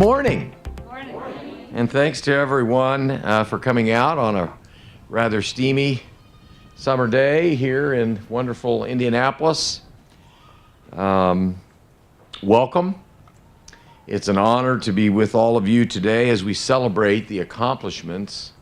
morning. Morning. And thanks to everyone for coming out on a rather steamy summer day here in wonderful Indianapolis. Welcome. It's an honor to be with all of you today as we celebrate the accomplishments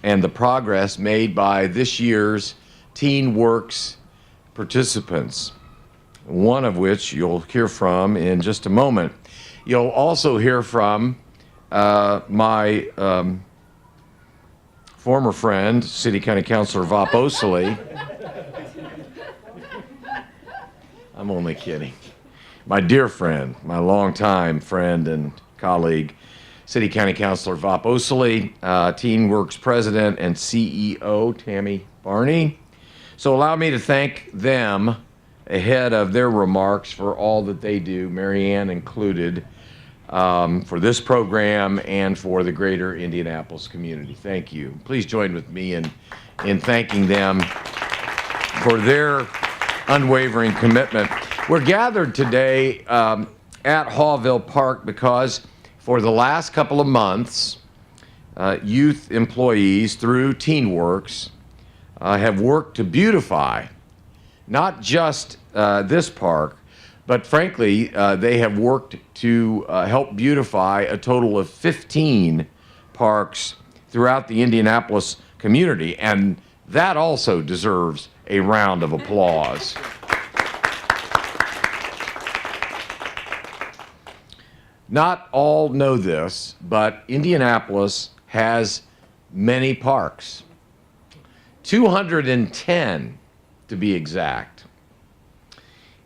and the progress made by this year's Teen Works participants, one of which you'll hear from in just a moment. You'll also hear from my former friend, City County Councilor Vop Osili. I'm only kidding. My dear friend, my longtime friend and colleague, City County Councilor Vop Osili, Teen Works President and CEO Tammy Barney. So allow me to thank them ahead of their remarks for all that they do, Marianne included, for this program and for the greater Indianapolis community. Thank you. Please join with me in thanking them for their unwavering commitment. We're gathered today at Hallville Park because for the last couple of months, youth employees through Teen Works have worked to beautify not just this park, but frankly, they have worked to help beautify a total of 15 parks throughout the Indianapolis community, and that also deserves a round of applause. Not all know this, but Indianapolis has many parks, 210 to be exact.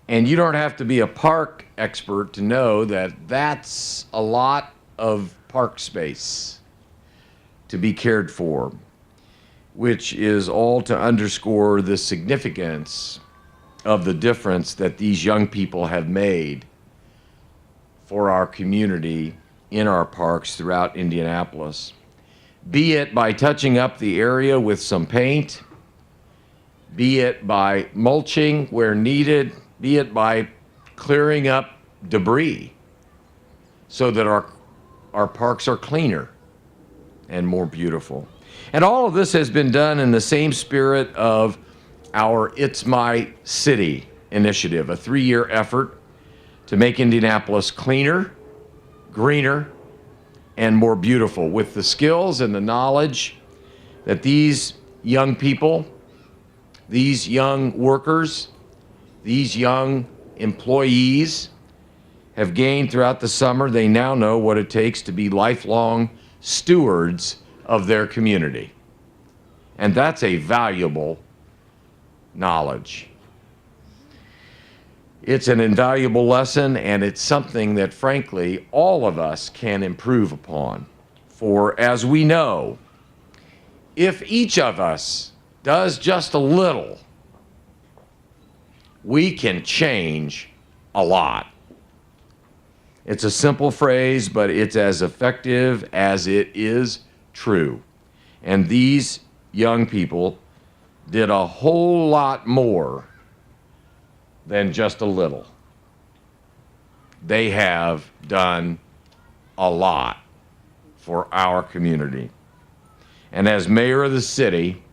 And you don't have to be a park expert to know that that's a lot of park space to be cared for, which is all to underscore the significance of the difference that these young people have made for our community in our parks throughout Indianapolis. Be it by touching up the area with some paint, be it by mulching where needed, be it by clearing up debris so that our parks are cleaner and more beautiful. And all of this has been done in the same spirit of our It's My City initiative, a 3-year effort to make Indianapolis cleaner, greener, and more beautiful with the skills and the knowledge that these young people, these young workers, these young employees have gained throughout the summer. They now know what it takes to be lifelong stewards of their community. And that's a valuable knowledge. It's an invaluable lesson, and it's something that, frankly, all of us can improve upon. For as we know, if each of us does just a little, we can change a lot. It's a simple phrase, but it's as effective as it is true. And these young people did a whole lot more than just a little. They have done a lot for our community. And as mayor of the city,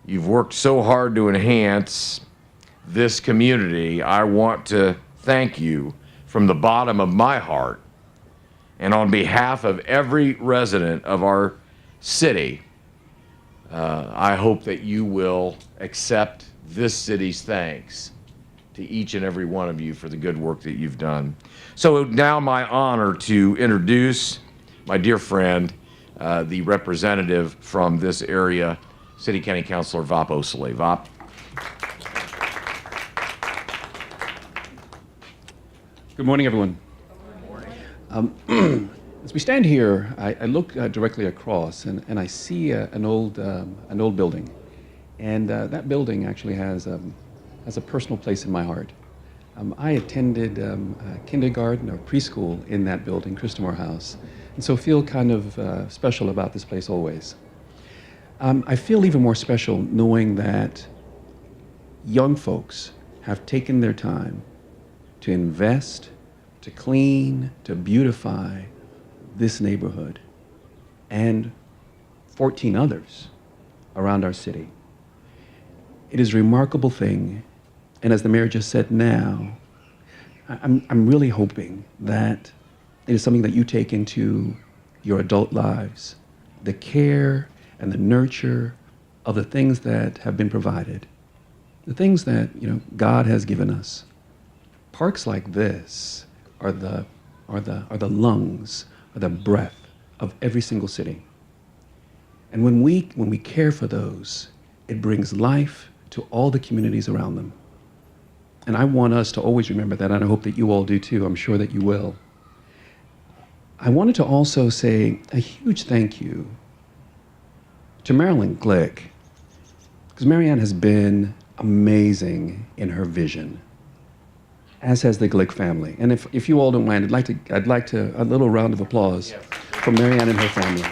you've worked so hard to enhance this community. I want to thank you from the bottom of my heart and on behalf of every resident of our city. I hope that you will accept this city's thanks to each and every one of you for the good work that you've done. So now my honor to introduce my dear friend, the representative from this area, City County Councilor Vop Osili. Vop. Good morning, everyone. As we stand here, I look directly across, and I see an old building, and that building actually has a personal place in my heart. I attended kindergarten or preschool in that building, Christamore House, and so feel kind of special about this place always. I feel even more special knowing that young folks have taken their time to invest, to clean, to beautify this neighborhood and 14 others around our city. It is a remarkable thing, and as the mayor just said now, I'm really hoping that it is something that you take into your adult lives, the care and the nurture of the things that have been provided, the things that God has given us. Parks like this are the lungs, are the breath of every single city. And when we care for those, it brings life to all the communities around them. And I want us to always remember that, and I hope that you all do too. I'm sure that you will. I wanted to also say a huge thank you to Marilyn Glick, because Marianne has been amazing in her vision, as has the Glick family. And if you all don't mind, I'd like to a little round of applause for Marianne and her family.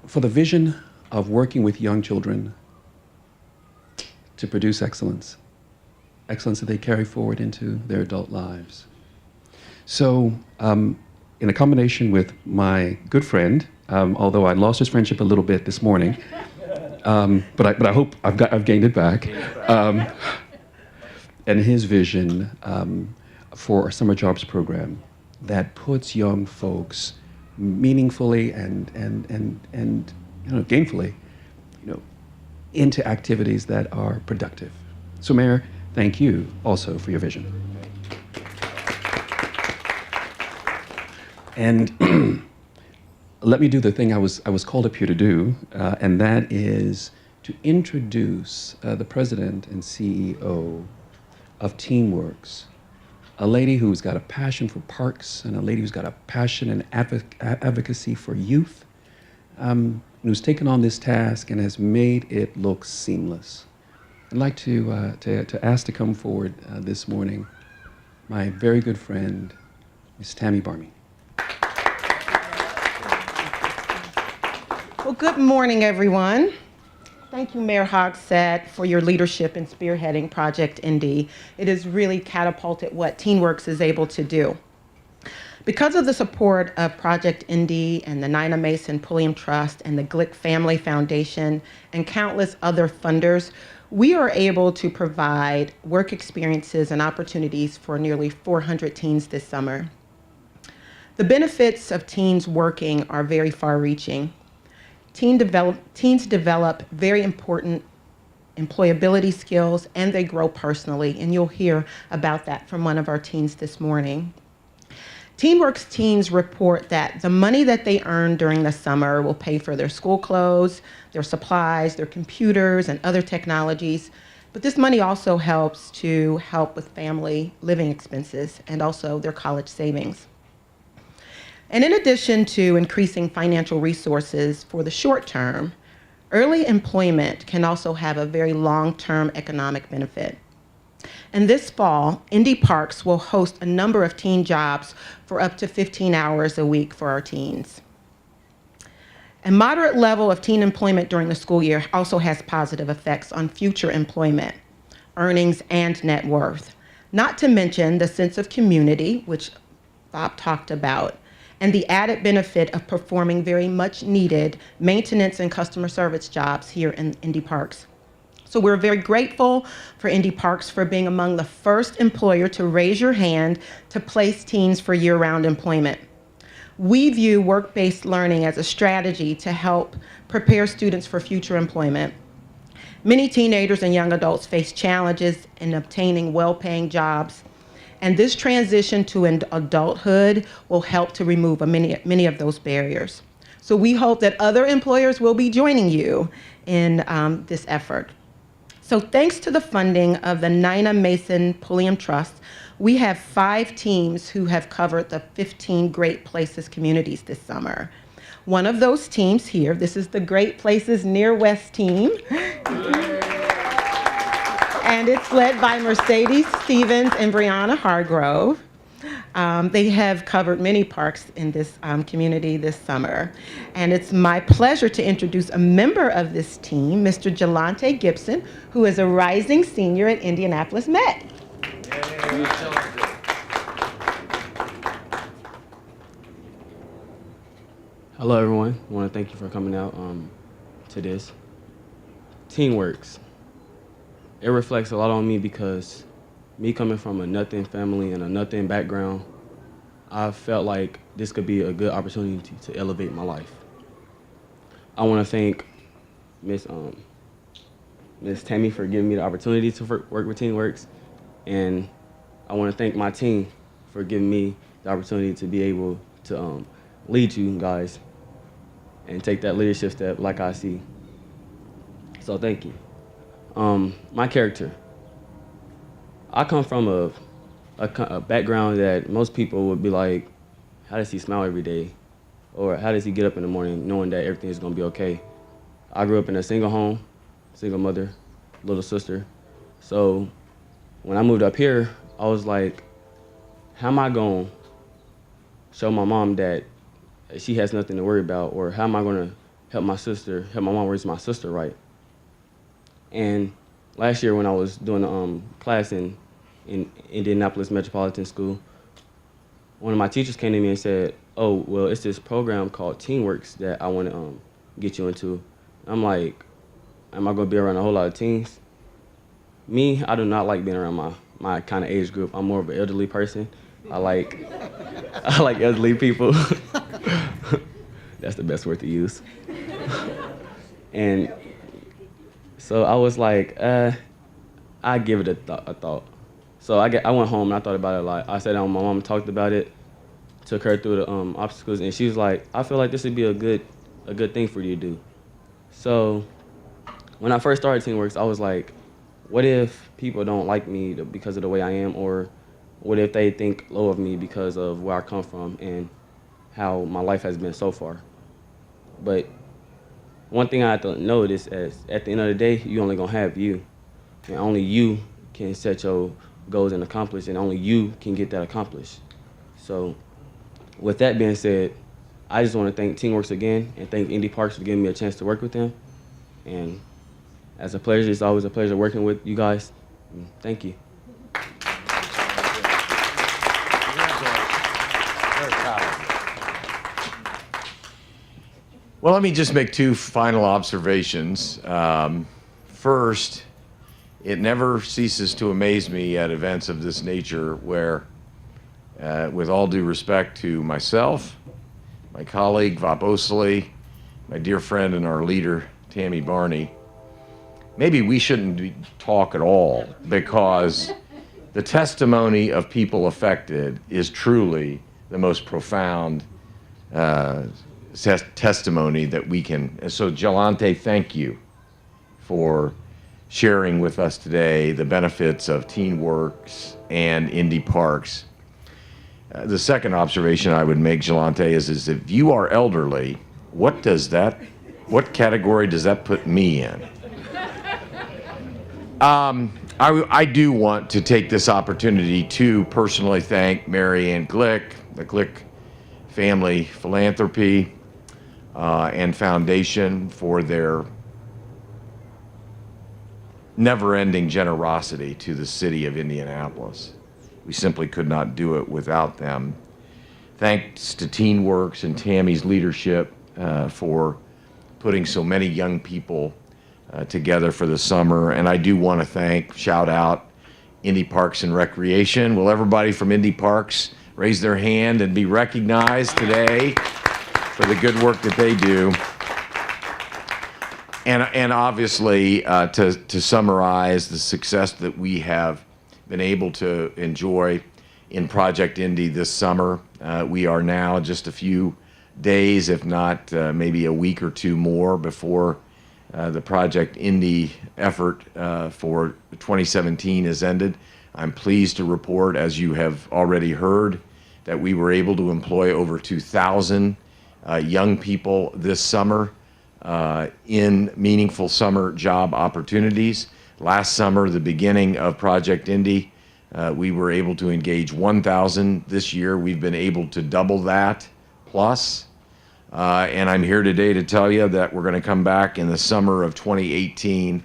For the vision of working with young children to produce excellence that they carry forward into their adult lives. So, in a combination with my good friend, although I lost his friendship a little bit this morning, but I hope I've gained it back, and his vision for our summer jobs program that puts young folks meaningfully and gainfully, into activities that are productive. So, Mayor, thank you also for your vision. And let me do the thing I was called up here to do, and that is to introduce the president and CEO of TeenWorks, a lady who's got a passion for parks and a lady who's got a passion and advocacy for youth, who's taken on this task and has made it look seamless. I'd like to ask to come forward this morning my very good friend, Ms. Tammy Barmy. Well, good morning, everyone. Thank you, Mayor Hogsett, for your leadership in spearheading Project Indy. It has really catapulted what TeenWorks is able to do. Because of the support of Project Indy and the Nina Mason Pulliam Trust and the Glick Family Foundation and countless other funders, we are able to provide work experiences and opportunities for nearly 400 teens this summer. The benefits of teens working are very far-reaching. Teens develop very important employability skills, and they grow personally, and you'll hear about that from one of our teens this morning. TeenWorks teens report that the money that they earn during the summer will pay for their school clothes, their supplies, their computers, and other technologies. But this money also helps with family living expenses and also their college savings. And in addition to increasing financial resources for the short term, early employment can also have a very long-term economic benefit. And this fall, Indy Parks will host a number of teen jobs for up to 15 hours a week for our teens. A moderate level of teen employment during the school year also has positive effects on future employment, earnings, and net worth. Not to mention the sense of community, which Bob talked about, and the added benefit of performing very much needed maintenance and customer service jobs here in Indy Parks. So we're very grateful for Indy Parks for being among the first employer to raise your hand to place teens for year-round employment. We view work-based learning as a strategy to help prepare students for future employment. Many teenagers and young adults face challenges in obtaining well-paying jobs, and this transition to adulthood will help to remove many of those barriers. So we hope that other employers will be joining you in this effort. So thanks to the funding of the Nina Mason Pulliam Trust, we have 5 teams who have covered the 15 Great Places communities this summer. One of those teams here, this is the Great Places Near West team. And it's led by Mercedes Stevens and Brianna Hargrove. They have covered many parks in this community this summer. And it's my pleasure to introduce a member of this team, Mr. Jelante Gibson, who is a rising senior at Indianapolis Met. Hello, everyone. I want to thank you for coming out to this. Teamworks. It reflects a lot on me because me coming from a nothing family and a nothing background, I felt like this could be a good opportunity to elevate my life. I want to thank Miss Tammy for giving me the opportunity to work with Teamworks, and I want to thank my team for giving me the opportunity to be able to lead you guys and take that leadership step like I see. So thank you. My character. I come from a background that most people would be like, how does he smile every day? Or how does he get up in the morning knowing that everything is gonna be okay? I grew up in a single home, single mother, little sister. So when I moved up here, I was like, how am I gonna show my mom that she has nothing to worry about? Or how am I gonna help my mom raise my sister right? And last year when I was doing a class in Indianapolis Metropolitan School, one of my teachers came to me and said, oh, well, it's this program called Teamworks that I want to get you into. I'm like, am I going to be around a whole lot of teens? Me, I do not like being around my kind of age group. I'm more of an elderly person. I like elderly people. That's the best word to use. And so I was like, I give it a thought. So I went home and I thought about it a lot. I sat down with my mom and talked about it, took her through the obstacles, and she was like, I feel like this would be a good thing for you to do. So when I first started Teamworks, I was like, what if people don't like me because of the way I am, or what if they think low of me because of where I come from and how my life has been so far? But one thing I have to notice is at the end of the day, you only gonna have you, and only you can set your goals and accomplish, and only you can get that accomplished. So with that being said, I just want to thank Teamworks again and thank Indy Pakrs for giving me a chance to work with them. And as a pleasure, it's always a pleasure working with you guys. Thank you. Well, let me just make two final observations. First, it never ceases to amaze me at events of this nature where, with all due respect to myself, my colleague, Vop Osley, my dear friend and our leader, Tammy Barney, maybe we shouldn't talk at all, because the testimony of people affected is truly the most profound testimony that we can. So, Jelante, thank you for sharing with us today the benefits of Teamworks and Indy Pakrs. The second observation I would make, Jelante, is if you are elderly, what category does that put me in? I do want to take this opportunity to personally thank Mary Ann Glick, the Glick Family Philanthropy and Foundation for their never-ending generosity to the city of Indianapolis. We simply could not do it without them. Thanks to Teamworks and Tammy's leadership for putting so many young people together for the summer. And I do want to shout out Indy Parks and Recreation. Will everybody from Indy Parks raise their hand and be recognized today for the good work that they do? And obviously, to summarize the success that we have been able to enjoy in Project Indy this summer, we are now just a few days, if not maybe a week or two more, before the Project Indy effort for 2017 is ended. I'm pleased to report, as you have already heard, that we were able to employ over 2,000 young people this summer in meaningful summer job opportunities. Last summer, the beginning of Project Indy, we were able to engage 1,000. This year, we've been able to double that plus. And I'm here today to tell you that we're going to come back in the summer of 2018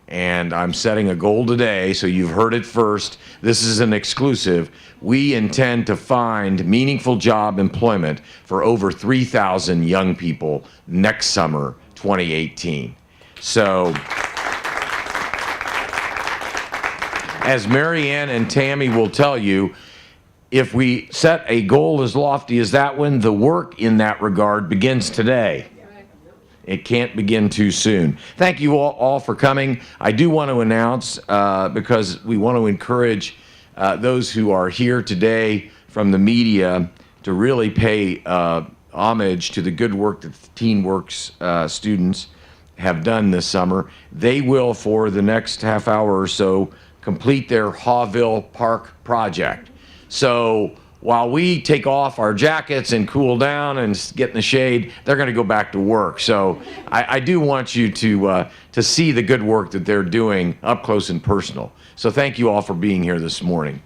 and I'm setting a goal today, so you've heard it first. This is an exclusive. We intend to find meaningful job employment for over 3,000 young people next summer, 2018. So, as Marianne and Tammy will tell you, if we set a goal as lofty as that one, the work in that regard begins today. It can't begin too soon. Thank you all for coming. I do want to announce, because we want to encourage those who are here today from the media to really pay homage to the good work that the TeenWorks students have done this summer. They will, for the next half hour or so, complete their Hawville Park project. So while we take off our jackets and cool down and get in the shade, they're going to go back to work. So I do want you to see the good work that they're doing up close and personal. So thank you all for being here this morning.